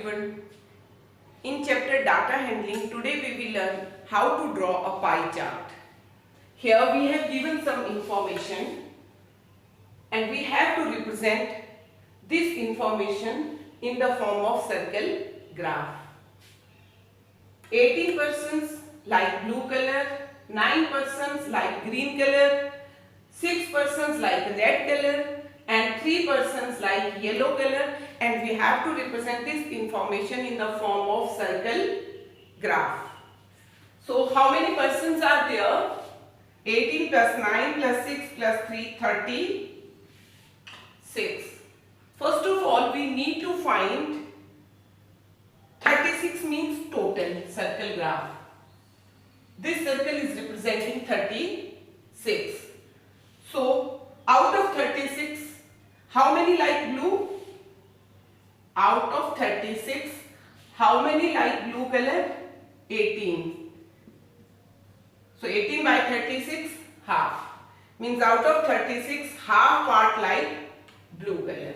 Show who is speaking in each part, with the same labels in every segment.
Speaker 1: everyone. In chapter data handling, today we will learn how to draw a pie chart. Here we have given some information and we have to represent this information in the form of circle graph. 18 persons like blue color, 9 persons like green color, 6 persons like red color and 3 persons like yellow color, and we have to represent this information in the form of circle graph. So how many persons are there? 18 plus 9 plus 6 plus 3, 36. First of all, we need to find 36 means total circle graph. This circle is representing 36. So out of 36, how many like blue? Out of 36, how many like blue color? 18. So 18 by 36, half. Means out of 36, half part like blue color.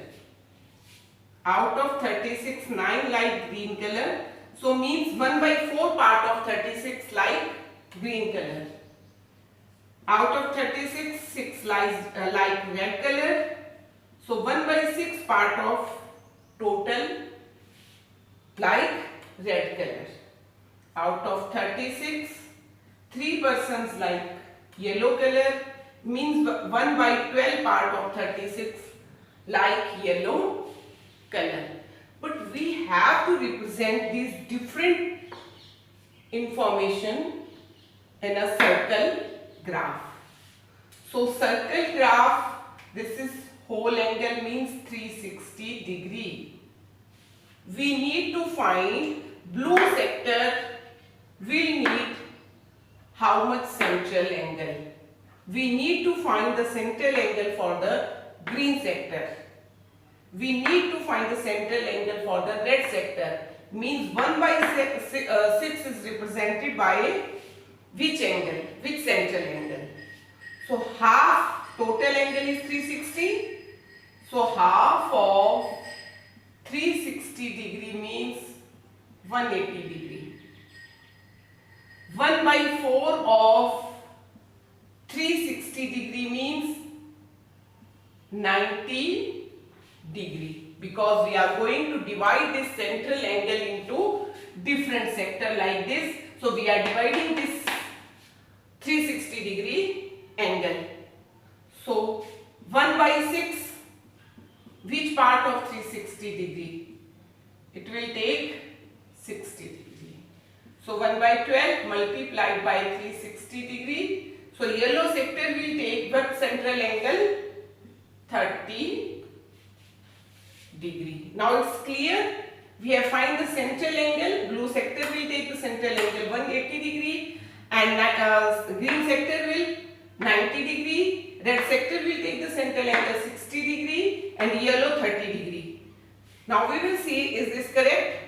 Speaker 1: Out of 36, 9 like green color. So means 1 by 4 part of 36 like green color. Out of 36, 6 like red color. So 1 by 6 part of total like red color. Out of 36, 3 persons like yellow color, means 1 by 12 part of 36 like yellow color. But we have to represent these different information in a circle graph. So circle graph, this is whole angle means 360 degree. We need to find blue sector will need how much central angle. We need to find the central angle for the green sector. We need to find the central angle for the red sector. Means 1 by 6 is represented by which angle? Which central angle? So half total angle is 360. So half of 360 degree means 180 degree. 1 by 4 of 360 degree means 90 degree, because we are going to divide this central angle into different sector like this. So we are dividing this 360 degree angle. So 1 by 6, which part of 360 degree? It will take 60 degree. So 1 by 12 multiplied by 360 degree. So yellow sector will take what central angle? 30 degree. Now it's clear. We have find the central angle. Blue sector will take the central angle 180 degree and green sector will 90 degree. Red sector will take the central angle 60 degree and yellow 30 degree. Now we will see, is this correct?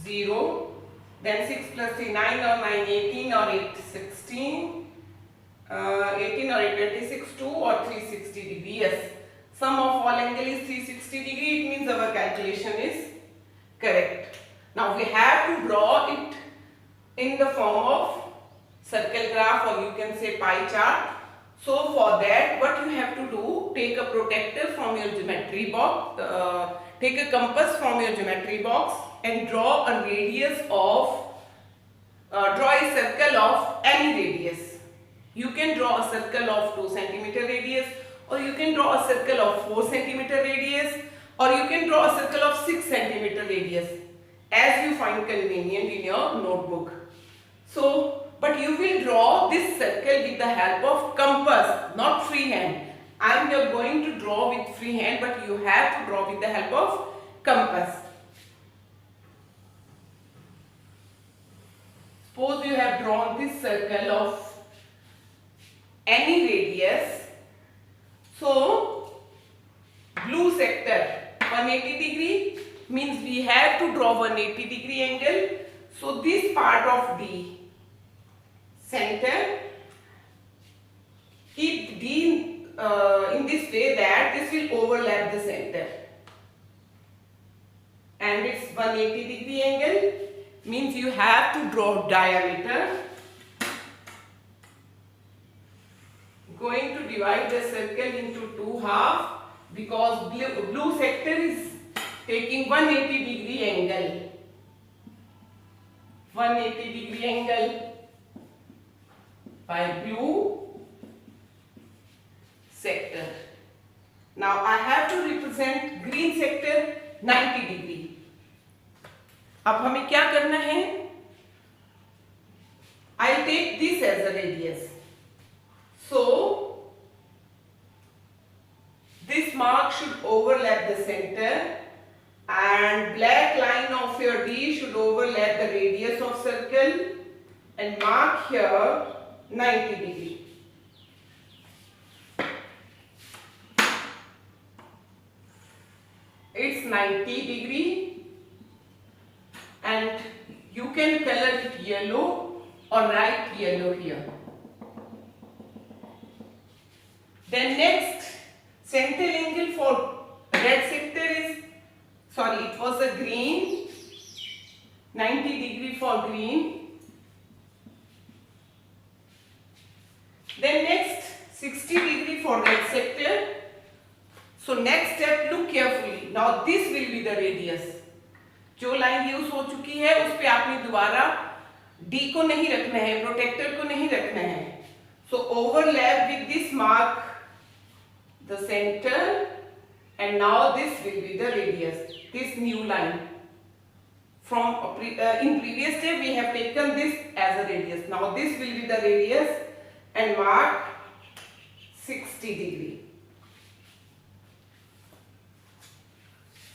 Speaker 1: 0. Then 6 plus 3, 9 or 9, 18 or 8, 16. 18 or 8, 26, 2 or 360 degree. Yes. Sum of all angle is 360 degree. It means our calculation is correct. Now we have to draw it in the form of circle graph, or you can say pie chart. So for that, what you have to do, take a protractor from your geometry box, take a compass from your geometry box and draw a radius of, draw a circle of any radius. You can draw a circle of 2 cm radius, or you can draw a circle of 4 cm radius, or you can draw a circle of 6 cm radius, as you find convenient in your notebook. So, but you will draw this circle with the help of compass, not freehand. I am going to draw with freehand, but you have to draw with the help of compass. Suppose you have drawn this circle of any radius. So, blue sector 180 degree means we have to draw 180 degree angle. So, this part of D center, keep D in this way that this will overlap the center. and it's 180-degree angle, means you have to draw diameter. Going to divide the circle into two halves because blue sector is taking 180-degree angle. 180-degree angle by blue sector. Now I have to represent green sector 90-degree. अब हमें क्या करना है? I'll take this as a radius. So this mark should overlap the center and black line of your D should overlap the radius of circle and mark here 90-degree. It's 90-degree and you can color it yellow or write yellow here. Then next, center angle for red sector is, it was a green, 90-degree for green. Then next, 60-degree for red sector. So next step, look carefully. Now this will be the radius. जो line use हो चुकी है उस पे आपने दोबारा D को नहीं रखना है, प्रोटेक्टर को नहीं रखना है. So overlap with this mark the center and now this will be the radius, this new line. From in previous step we have taken this as a radius. Now this will be the radius and mark 60-degree.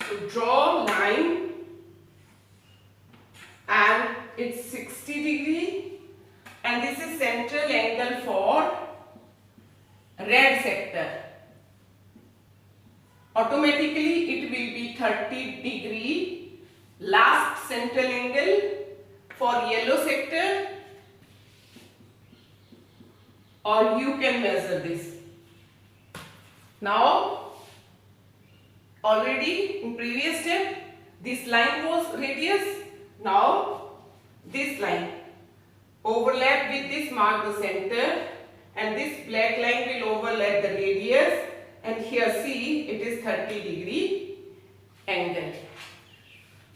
Speaker 1: So draw line and it's 60-degree and this is central angle for red sector. Automatically it will be 30-degree last central angle for yellow sector, or you can measure this. Now already in previous step this line was radius. Now this line overlap with this mark the center and this black line will overlap the radius and here see it is 30-degree angle.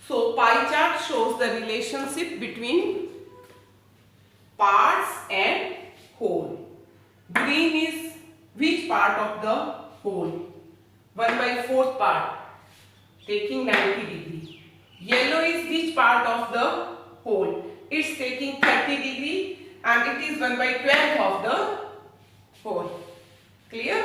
Speaker 1: So pie chart shows the relationship between parts and whole. Green is which part of the whole? 1/4 part taking 90-degree. Yellow is which part of the whole? It's taking 30-degree and it is 1/12 of the whole. Clear?